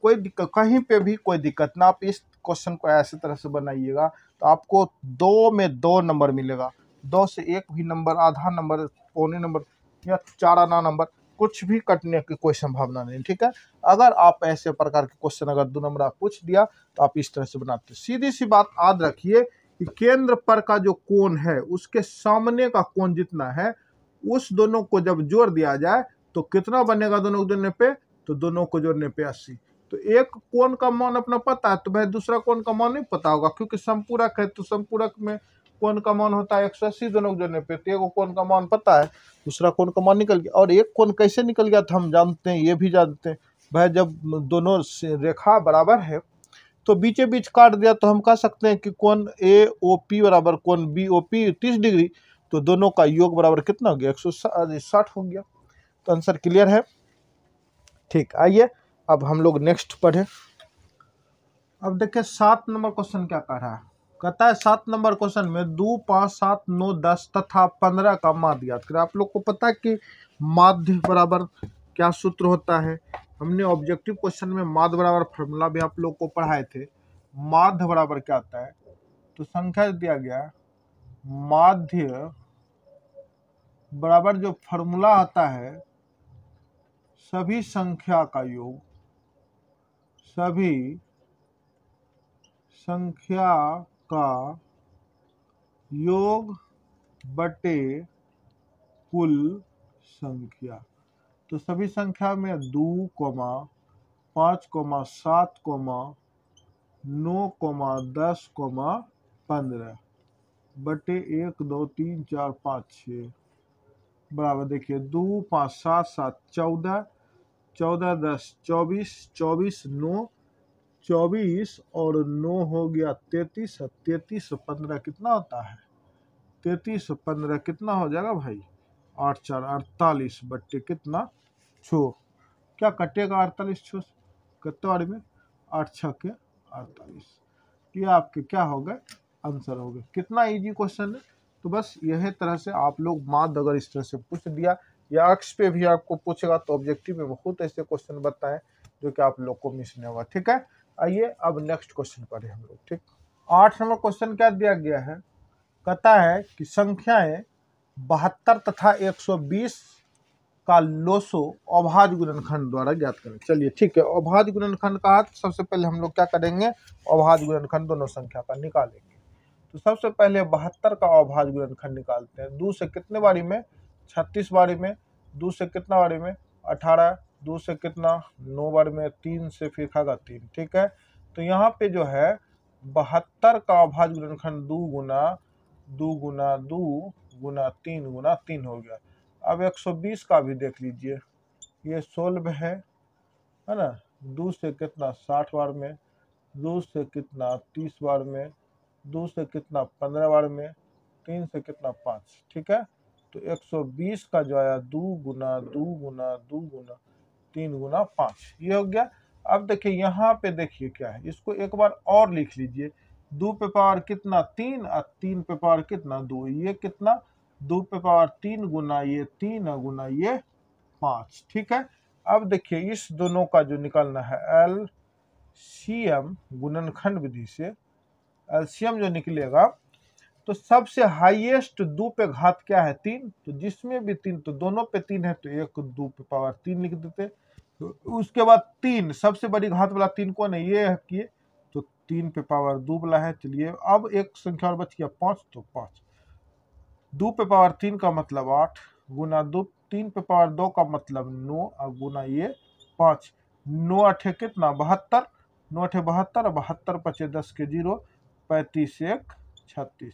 कोई दिक्कत कहीं पे भी कोई दिक्कत ना। आप इस क्वेश्चन को ऐसे तरह से बनाइएगा तो आपको 2 में 2 नंबर मिलेगा। 2 से 1 भी नंबर, आधा नंबर, पौने नंबर या 4 आना नंबर, कुछ भी कटने की कोई संभावना नहीं, ठीक है। अगर आप ऐसे प्रकार के क्वेश्चन अगर 2 नंबर आप पूछ दिया तो आप इस तरह से बनाते। सीधी सी बात याद रखिए कि केंद्र पर का जो कोण है उसके सामने का कोण जितना है उस दोनों को जब जोड़ दिया जाए तो कितना बनेगा दोनों को जोड़ने पे, तो दोनों को जोड़ने पे 80। तो एक कोण का मान अपना पता है तो भाई दूसरा कोण का मान नहीं पता होगा, क्योंकि समपूरक है तो समपूरक में कोण का मान होता है 180 दोनों को जोड़ने पे। तो एक कोण का मान पता है, दूसरा कोण का मान निकल गया। और एक कोण कैसे निकल गया तो हम जानते हैं, ये भी जानते हैं भाई, जब दोनों रेखा बराबर है तो बीचे बीच काट दिया तो हम कह सकते हैं कि कोण AOP बराबर कोण BOP 30 डिग्री। तो दोनों का योग बराबर कितना हो गया, 160 हो गया। तो आंसर क्लियर है, ठीक। आइए अब हम लोग नेक्स्ट पढ़े। अब देखिए 7 नंबर क्वेश्चन क्या कह रहा है, कहता है 7 नंबर क्वेश्चन में 2, 5, 7, 9, 10 तथा 15 का माध्य ज्ञात करें। आप लोग को पता है कि माध्य बराबर क्या सूत्र होता है, हमने ऑब्जेक्टिव क्वेश्चन में माध्य बराबर फॉर्मूला भी आप लोग को पढ़ाए थे। माध्य बराबर क्या आता है, तो संख्या दिया गया, माध्य बराबर जो फॉर्मूला आता है सभी संख्या का योग, सभी संख्या का योग बटे कुल संख्या। तो सभी संख्या में 2, 5, 7, 9, 10, 15 बटे 1, 2, 3, 4, 5, 6 बराबर देखिए 2, 5, 7, 7, 14, 14, 10, 24, 24, 9, 24 और 9 हो गया 33, 33 और 15 कितना होता है, 33 और 15 कितना हो जाएगा भाई, 8, 4, 48 बट्टे कितना 6, क्या कटेगा 48 6 कितने बारे में, 8 6 के 48। ये आपके क्या हो गए, आंसर हो गए। कितना इजी क्वेश्चन है। तो बस यही तरह से आप लोग माध्य अगर इस तरह से पूछ दिया या अक्ष पे भी आपको पूछेगा तो ऑब्जेक्टिव में बहुत ऐसे क्वेश्चन बताएं जो कि आप लोग को मिस नहीं होगा, ठीक है। आइए अब नेक्स्ट क्वेश्चन पढ़े हम लोग, ठीक। 8 नंबर क्वेश्चन क्या दिया गया है, कहता है कि संख्याएं 72 तथा 120 का लोसो अभाज्य गुणनखंड द्वारा ज्ञात करें। चलिए ठीक है, अभाज्य गुणनखंड का सबसे पहले हम लोग क्या करेंगे, अभाज्य गुणनखंड दोनों संख्या का निकालेंगे। तो सबसे पहले 72 का अभाज्य गुणनखंड निकालते हैं। 2 से कितने बारी में, 36 बारी में, 2 से कितना बारी में, 18, 2 से कितना 9 बार में, 3 से फिर खागा 3, ठीक है। तो यहाँ पे जो है 72 का अभाज्य गुणनखंड 2 गुना 2 गुना 2 गुना 3 हो गया। अब 120 का भी देख लीजिए, ये 16 है ना, 2 से कितना 60 बार में, 2 से कितना 30 बार में, 2 से कितना 15 बार में, 3 से कितना 5, ठीक है। तो 120 का जो आया 2 गुना 2 गुना 2 गुना 3 गुना 5, ये हो गया। अब देखिए यहाँ पे देखिए क्या है, इसको एक बार और लिख लीजिए, 2 पे पावर कितना 3 और 3 पे पावर कितना 2, ये कितना 2 पे पावर 3 गुना ये 3 और गुना ये 5, ठीक है। अब देखिए इस दोनों का जो निकालना है एलसीएम गुणनखंड विधि से, एलसीएम जो निकलेगा तो सबसे हाईएस्ट 2 पे घात क्या है 3, तो जिसमें भी 3, तो दोनों पे 3 है तो एक 2 पे पावर 3 लिख देते। तो उसके बाद 3 सबसे बड़ी घात वाला 3 कौन है, ये है कि तो 3 पे पावर 2 वाला है। चलिए अब एक संख्या और बच गया 5, तो 5 2 पे पावर 3 का मतलब 8 गुना 2 3 पे पावर 2 का मतलब 9 और गुना ये 5, 9 अठे कितना 72, 9 अठे 72 और 72 पचे 10 के 0, 35 1 36,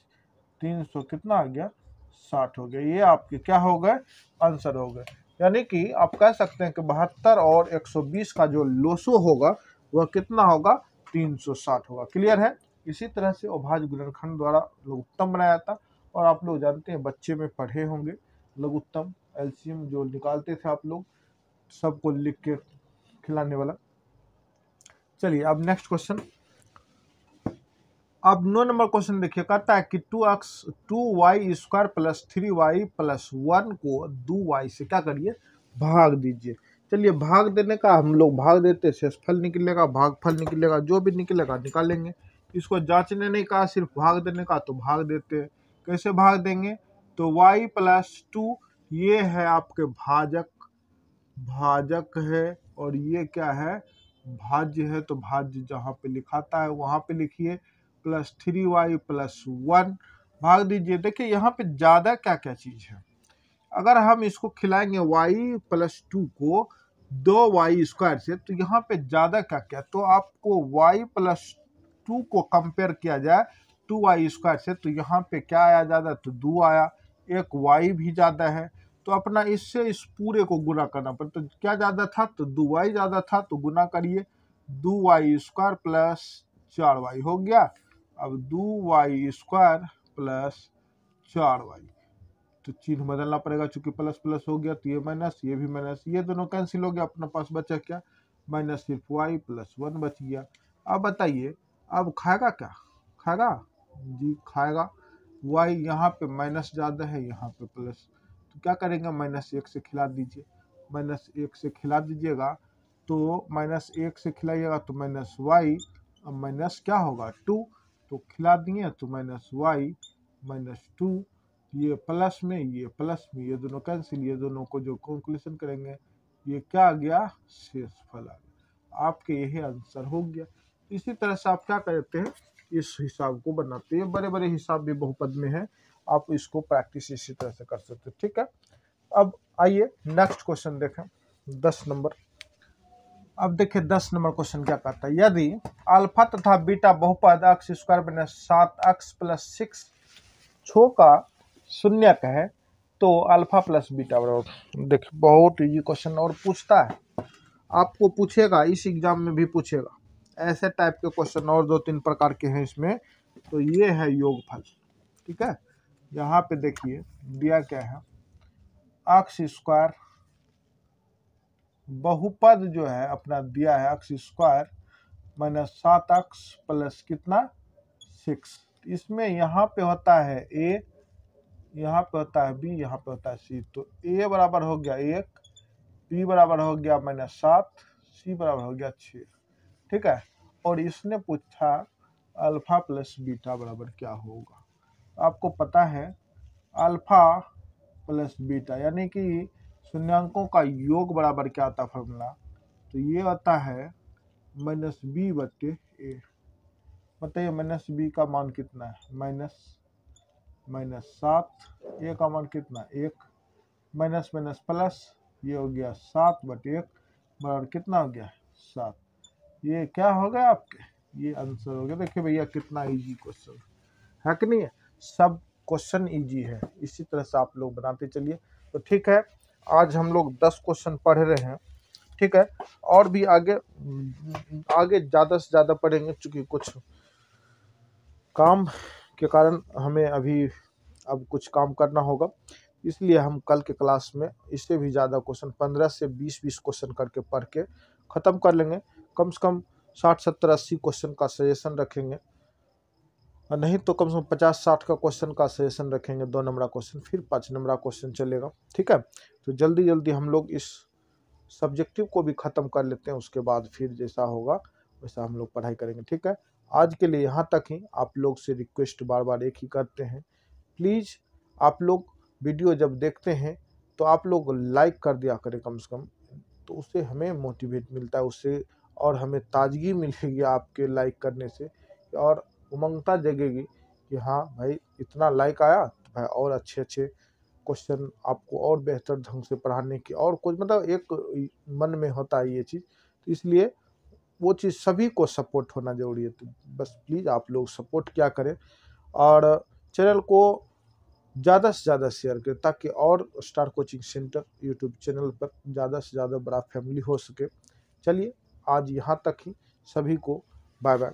300 कितना आ गया 60 हो गया। ये आपके क्या हो गए आंसर हो गए। यानी कि आप कह सकते हैं कि 72 और 120 का जो लोसो होगा वह कितना होगा 360 होगा। क्लियर है। इसी तरह से अभाज्य गुणनखंड द्वारा लघुत्तम बनाया था, और आप लोग जानते हैं बच्चे में पढ़े होंगे लघुत्तम एलसीएम जो निकालते थे आप लोग, सबको लिख के खिलाने वाला। चलिए अब नेक्स्ट क्वेश्चन। अब 9 नंबर क्वेश्चन देखिए, कहता है कि 2y² प्लस 3y प्लस 1 को 2y से क्या करिए भाग दीजिए। चलिए भाग देने का हम लोग भाग देते, शेषफल निकलेगा, भागफल निकलेगा, जो भी निकलेगा निकालेंगे। इसको जांचने नहीं कहा, सिर्फ भाग देने का, तो भाग देते हैं। कैसे भाग देंगे, तो y प्लस 2 ये है आपके भाजक है, और ये क्या है भाज्य है, तो भाज्य जहाँ पे लिखाता है वहां पे लिखिए, प्लस 3y प्लस 1 भाग दीजिए। देखिए यहाँ पे ज्यादा क्या क्या चीज है, अगर हम इसको खिलाएंगे y प्लस 2 को 2y² से, तो यहाँ पे ज्यादा क्या क्या, तो आपको y प्लस 2 को कंपेयर किया जाए 2y² से, तो यहाँ पे क्या आया ज्यादा, तो 2 आया, एक y भी ज्यादा है, तो अपना इससे इस पूरे को गुना करना पड़ता। तो क्या ज्यादा था, तो 2y ज्यादा था, तो गुना करिए, 2y² प्लस 4y हो गया। अब 2y² प्लस 4y, तो चिन्ह बदलना पड़ेगा, चूंकि प्लस प्लस हो गया तो ये माइनस, ये भी माइनस, ये दोनों कैंसिल हो गया, अपने पास बचा क्या माइनस, सिर्फ y प्लस 1 बच गया। अब बताइए अब खाएगा क्या, खाएगा जी खाएगा। y यहाँ पे माइनस ज्यादा है, यहाँ पे प्लस, तो क्या करेंगे -1 से खिला दीजिए, -1 से खिला दीजिएगा, तो -1 से खिलाइएगा तो माइनस y, अब माइनस क्या होगा 2, तो खिला दिए तो -y -2, ये प्लस में ये प्लस में, ये दोनों कैंसिल, ये दोनों को जो कंक्लूजन करेंगे ये क्या आ गया शेषफल आ गया। आपके यही आंसर हो गया। इसी तरह से आप क्या करते हैं इस हिसाब को बनाते हैं, बड़े बड़े हिसाब भी बहुपद में है, आप इसको प्रैक्टिस इसी तरह से कर सकते हैं, ठीक है। अब आइए नेक्स्ट क्वेश्चन देखें 10 नंबर। अब देखिए 10 नंबर क्वेश्चन क्या कहता है, यदि अल्फा तथा बीटा बहुपद x² - 7x + 6 छो का शून्यक है, तो अल्फा प्लस बीटा बराबर। देखिए बहुत इजी क्वेश्चन, और पूछता है आपको, पूछेगा इस एग्जाम में भी पूछेगा, ऐसे टाइप के क्वेश्चन और 2-3 प्रकार के हैं इसमें। तो ये है योगफल, ठीक है। यहाँ पे देखिए दिया क्या है, x² बहुपद जो है अपना दिया है x² - 7x प्लस कितना 6, इसमें यहाँ पे होता है a, यहाँ पे होता है b, यहाँ पे होता है c, तो a बराबर हो गया 1, b बराबर हो गया -7, c बराबर हो गया 6, ठीक है। और इसने पूछा अल्फा प्लस बीटा बराबर क्या होगा। आपको पता है अल्फा प्लस बीटा यानी कि शून्यांकों का योग बराबर क्या आता है फॉर्मूला, तो ये आता है -b/a। बताइए -b का मान कितना है, -7, a का मान कितना 1, माइनस माइनस प्लस, ये हो गया 7/1 बराबर कितना हो गया 7, ये क्या हो गया आपके ये आंसर हो गया। देखिए भैया कितना इजी क्वेश्चन है कि नहीं है, सब क्वेश्चन इजी है। इसी तरह से आप लोग बनाते चलिए। तो ठीक है, आज हम लोग 10 क्वेश्चन पढ़ रहे हैं, ठीक है। और भी आगे आगे ज़्यादा से ज़्यादा पढ़ेंगे, चूँकि कुछ काम के कारण हमें अभी अब कुछ काम करना होगा, इसलिए हम कल के क्लास में इससे भी ज़्यादा क्वेश्चन 15 से 20 क्वेश्चन करके पढ़ के ख़त्म कर लेंगे। कम से कम 60 70 80 क्वेश्चन का सजेशन रखेंगे, और नहीं तो कम से कम 50-60 का क्वेश्चन का सजेशन रखेंगे, 2 नंबर क्वेश्चन, फिर 5 नंबर क्वेश्चन चलेगा, ठीक है। तो जल्दी जल्दी हम लोग इस सब्जेक्टिव को भी ख़त्म कर लेते हैं, उसके बाद फिर जैसा होगा वैसा हम लोग पढ़ाई करेंगे, ठीक है। आज के लिए यहाँ तक ही। आप लोग से रिक्वेस्ट बार बार एक ही करते हैं, प्लीज़ आप लोग वीडियो जब देखते हैं तो आप लोग लाइक कर दिया करें कम से कम, तो उससे हमें मोटिवेट मिलता है, उससे और हमें ताजगी मिलेगी आपके लाइक करने से, और उमंगता जगेगी कि हाँ भाई इतना लाइक आया तो भाई और अच्छे अच्छे क्वेश्चन आपको और बेहतर ढंग से पढ़ाने की, और कुछ मतलब एक मन में होता है ये चीज़, तो इसलिए वो चीज़ सभी को सपोर्ट होना ज़रूरी है। तो बस प्लीज़ आप लोग सपोर्ट क्या करें, और चैनल को ज़्यादा से ज़्यादा शेयर करें, ताकि और star coaching centre YouTube channel पर ज़्यादा से ज़्यादा बड़ा फैमिली हो सके। चलिए आज यहाँ तक ही, सभी को बाय बाय।